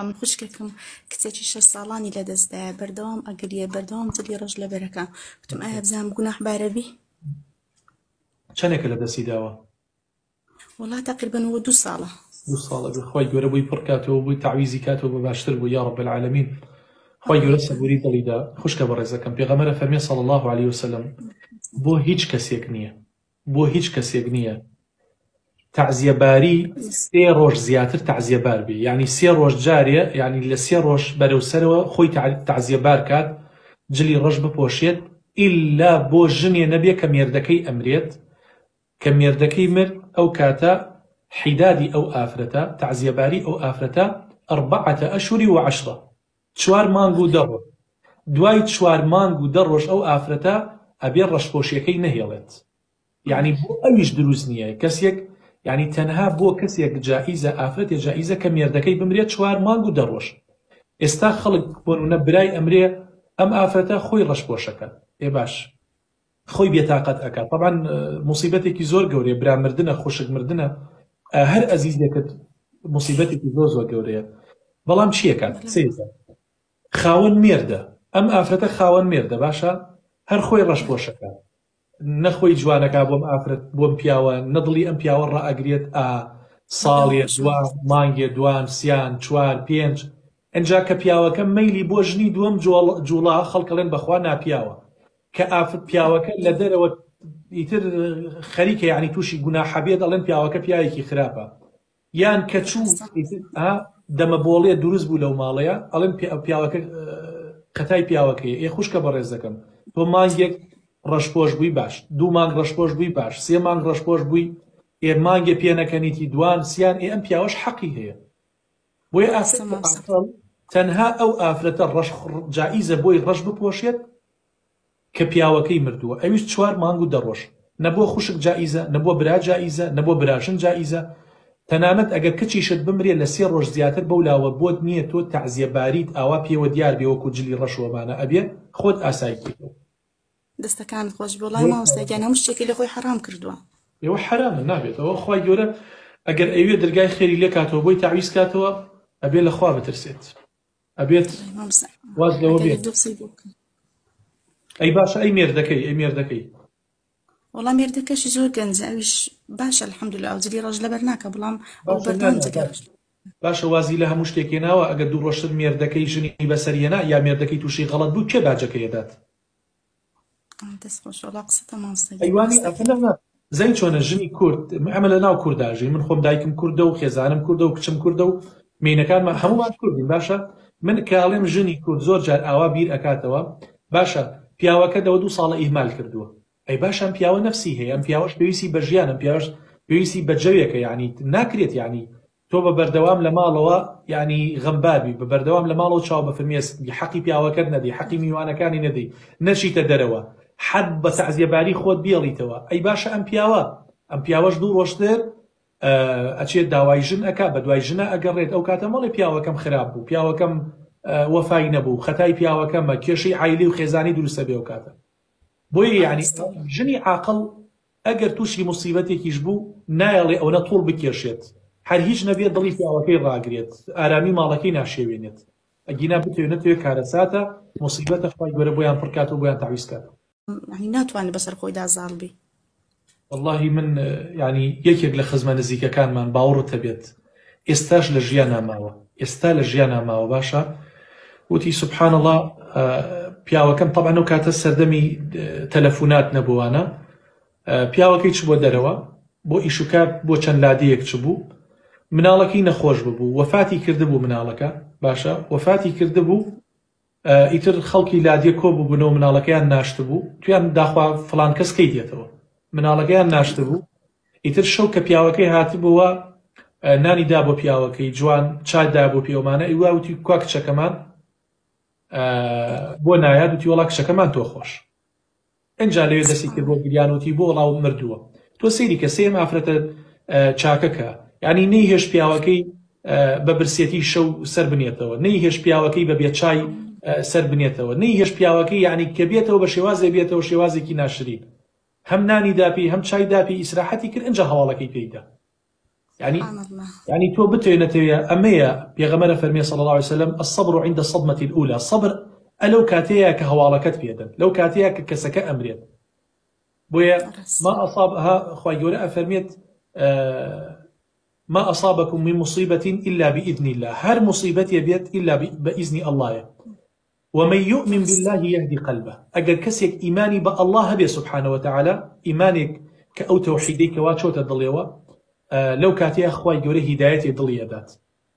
من خوشکێکم کچێکی 6 ساڵانی لە دەستدایە بەردەوام ئەگریە بەردەوام جلی ڕەش لەبەرەکە وتم ئایا بزانم گوناحبارەبی چەندێکە لە دەستی داوە؟ وڵا تقریبا وە 2 ساڵە 2 ساڵە خۆی گەورە بووی پڕکاتەوە بووی تعویزی کاتەوە بە باشتر بوو یا رب العالمین خۆی گەورە سەبووری دڵیدا خوشکە بە ڕێزەکەم پێغەمبەر فەرمێ صلی الله عليه وسلم بۆ هیچ کەسێک نییە تعزیەباری 3 ڕۆژ زیاتر تعزیەبار بێ یعنی 3 ڕۆژ جارێ یعنی لە 3 ڕۆژ بەرەوسەرەوە خۆی تعزیەبار کات جلی ڕەش بپۆشێت ئیلا بۆ ژنێ نەبێ کە مێردەکەی ئەمرێت کە مێردەکەی مرد ئەو کاتە حیدادی ئەو ئافرەتە تعزیەباری ئەو ئافرەتە 4 ئەشهر و 10 4 مانگ و 10 ڕۆژ دوای 4 مانگ و 10 ڕۆژ ئەو ئافرەتە ئەبێ ڕەشپۆشیەکەی نەهێڵێت یعنی بۆ ئەویش دروست نییە کەسێک یعنی تەنها بۆ کەسێک جائیزە ئافرەتێ جائیزە کە مێردەکەی بمرێت 4 مانگ و 10 ڕۆژ ئێستا خەڵک بۆ نمونە برای ئەمرێ ئەم ئافرەتە خۆی ڕەشپۆشەکە ئێ باش خۆی بێتاقەت ئەکات طبعا مصیبەتێکی زۆر گەورەیە برا مردنە خوشک مردنە هەر ئەزیزێکت مصیبەتێکی زۆر گەورەیە بەڵام چیەکات سێزە خاوەن مێردە ئەم ئافرەتە خاوەن مێردە باشە هەر خۆی ڕەشپۆشەکە نەخۆی جوانەکە بۆم ئافرەت بۆم پیاوە نەدڵی ئەم پیاوە ڕائەگرێت ساڵێ دوان مانگێ دوان سیان 4 5 ئەنجا کە پیاوەکە مەیلی بۆ ژنی دووەم جوڵا خەڵکەڵێن بەخوا ناپیاوە کە ئافرەت پیاوەکە لە دەرەوە ئیتر خەریکە یعنی تووشی گوناحە بێت ئەڵێن پیاوەکە پیاوێکی خراپە یان کە چوو دەمەبۆڵێ دروست بوو لەو ماڵەیە ئەڵێن پیاوەکە قەتای پیاوەکەی ئێ خوشکە بە ڕێزەکەم تۆ مانگێک ڕەشپۆش بووی باش 2 مانگ ڕەشپۆش بووی باش 3 مانگ ڕەشپۆش بووی ئێ مانگێ پێنەکەنیتی دوان سیان ئێ ئەم پیاوەش حەقی هەیە بۆیە تەنها ئەو ئافرەتە جائیزە بۆی ڕەش بپۆشێت کە پیاوەکەی مردووە ئەویش 4 مانگ و 10 ڕۆژ نەبووە خوشک جائیزە نەبووە برا جائیزە نەبووە براژن جائیزە تەنانەت ئەگەر کچیشت بمرێت لە 3 ڕۆژ زیاتر بەولاوە بۆت نییە تۆ تعزیەباریت ئاوا پێوە دیار بێ وەکو جلی ڕەشوەمانە ئەبێ خۆت ئاساییکەوە دەستەکان خۆش بۆڵای مامۆستایان هەموو شتێکی لە خۆی حرام کردووە ئێوە حرامە نابێتەوە خی گەورە ئەگەر ئەوێ دەرگای خێری لێ کاتەوە بۆی تعویز کاتەوە ئەبێ لە خوا بترسێت ئەبێت واز لەوە بێت ئەی باشە ئەی مێردەکەی وەڵام مێردەکەشی زۆر گەنجە ئەویش باشە الحەمدوللا ئەو جلی ڕەش لەبەر ناکە بەڵام ئەو بەردەوام جگەرش باشە وازی لە هەموو شتێکێناوە ئەگەر 2 ڕۆژتر مێردەکەی ژنی بەسەریەنا یا مێردەکەی تووشی غەڵەت بوو کێ باجەکەی دەدات زەی چۆنە ژنی کورد ئەمە لە ناو کورداژی من خۆم دایکم کووردە و خێزانم کووردە و کچم کووردە و مینەکانمان هەمومان کوردین باشە من کاڵێم ژنی کورد زۆر جار ئاوا بیر ئەکاتەوە باشە پیاوەکە دەوە 2 ساڵە ئیهمال کردووە ئەی باشە ئەم پیاوە نەفسی هەیە ئەم پیاوەش پێویستی بە ژیان ئەم پیاوەش پێویستی بە جەوێکە یعنی ناکرێت یعنی تۆ بە بەردەوام لە ماڵەوە یعنی غەمبابی بە بەردەوام لە ماڵەوە چاو بە فرمێسکی حەقی پیاوەکەت نەدەی حەقی میوانەکانی نەدەی نەچیتە دەرەوە حەد بە تعزیەباری خۆت بیێڵیتەوە ئەی باشە ئەم پیاوەش 2 ڕۆژتر ئەچێت داوای ژن ئەکا بە دوای ژنە ئەگەڕێت ئەو کاتە مەڵێ پیاوەکەم خراپ بوو پیاوەکەم وەفای نەبوو خەتای پیاوەکەمە کێشەی عایلی و خێزانی دروستە بێ ئەو کاتە بۆیە یعنی ژنی عاقڵ ئەگەر تووشی مصیبەتێکیش بوو نایەڵێ ئەو نەتوڵ بکێشێت هەر هیچ نەبێت دڵی پیاوەکەی ڕاگرێت ئارامی ماڵەکەی ناشێوێنێت ئەگینا بتوێنێتوێ کارەساتە مصیبەتە خۆی گەورە بۆیان پڕکات و بۆیان تعویز کاتەوە ناتوانێت بەسەر خۆیدا زاڵ بێ والله من يعني یەکێک لە خزمە نزیکەکانمان باوەڕت هەبێت ئێستاش لە ژیان ناماوە ئێستا لە ژیان ناماوە باشە وتی سبحان الله پیاوەکەم طبعا ئەو کاتە سەردەمی تەلەفونات نەبووانە پیاوەکەی چ بۆ دەرەوە بۆ ئیشوکات بۆ چەند لادەیەک چ بوو مناڵەکەی نەخۆش ببوو وەفاتی کردبوو مناڵەکە باشە وەفاتی کردبوو ئیتر خەڵکی لادیە کۆ بووبوونەوە مناڵەکەیان ناشت بوو تویان داخوا فلان کەس کەی دێتەوە مناڵەکەیان ناشت بوو ئیتر شەو کە پیاوەکەی هاتبووە نانی دا بۆ پیاوەکەی جوان چایدا بۆ پیاومانە ئیواوتی کوا کچەکەمان بۆ نایاد وتی وەڵا کچەکەمان تۆ خۆش ئەنجا لەوێ دەستی کرد بۆ گریانوتی بۆ وەڵاو مردووە تۆ سەیری کە سێم ئافرەتە چاکەکە یعنی نەیهێش پیاوەکەی بە برسێتی شەو سەر بنێتەوە نەیهێش پیاوەکەی بە بێچای سەر بنێتەوە نەیهێش پیاوەکەی یعنی کە بێتەوە بە شێوازێ بێتەوە شێوازێکی ناشرین هەم نانی داپی هەم چای داپی ئیسراحەتی کرد ئەنجا هەواڵەکەی پێیدا يعني تو بتوينتويا أمية بيغمر فرمي صلى الله عليه وسلم الصبر عند الصدمة الأولى الصبر ألو كاتيا كهوالكت بيدا لو كاتيا كسكا أمريت بويا ما أصابها خواجورة فرميت ما أصابكم من مصيبة إلا بإذن الله هر مصيبة يبيت إلا بإذن الله ومن يؤمن بالله يهدي قلبه أجر كسيك إيماني بالله بي سبحانه وتعالى إيمانك كأو توحيديك واتشوت الضليوة لو كاتي أخوي جوري هدايتي ضلية دات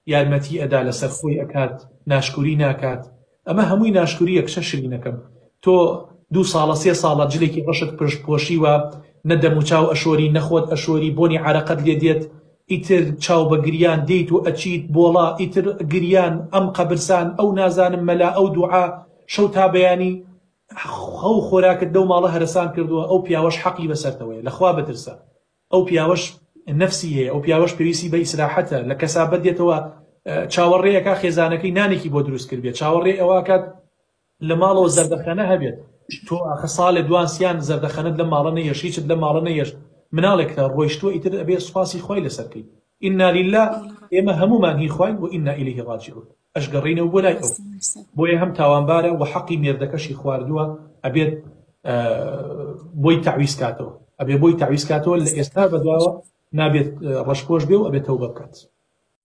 يا المتي أدا لسرخوي أكاد ناشكري ناكات أما هموي ناشكري أكششري نكم تو دو صالة سي صالة جليكي رشد بوشي و ندمو چاو أشوري نخود أشوري بوني عرقد ليديت ئیتر چاو بە گریان دێیت و ئەچیت بۆڵا ئیتر گریان ئەم قەبرسان ئەو نازانم مەلا ئەو دوعا شەو تا بەیانی خەو خۆراکت دەو ماڵە هەرسان کردووە ئەو پیاوەش حەقی بەسەرتەوەیە لەخوا بترسە ئەو پیاوەش نەفسی هەیە ئەو پیاوەش پێویستی بە ئیسراحەتە لە کەسابەت دێتەوە چاوەڕێیەکە خێزانەکەی نانێکی بۆ دروست کرد بێت چاوەڕێ ئەوەکات لە ماڵەوە زەردەخەنە هەبێت تۆ ئاخە ساڵێ دوانسیان زەردەخەنت لە ماڵە نەیەش هیچت لە ماڵە نەیەش مناڵێک تا ڕۆیشتووە ئیتر ئەبێ سوپاسی خۆی لەسەرکەی ئینا لیلا ئێمە هەمومان هی خوای و ئینا ئیلەیهی ڕاجعون ئەشگەڕینەوە بۆ لای ئەو بۆیە هەم تاوانبارە و حەقی مێردەکەشی خواردووە ئەبێت بۆی تعویز کاتەوە ئەبێ بۆی تعویز کاتەوە لە ئێستا بەدواوە نابێت ڕەشپۆش بێ و ئەبێت تەوبە بکات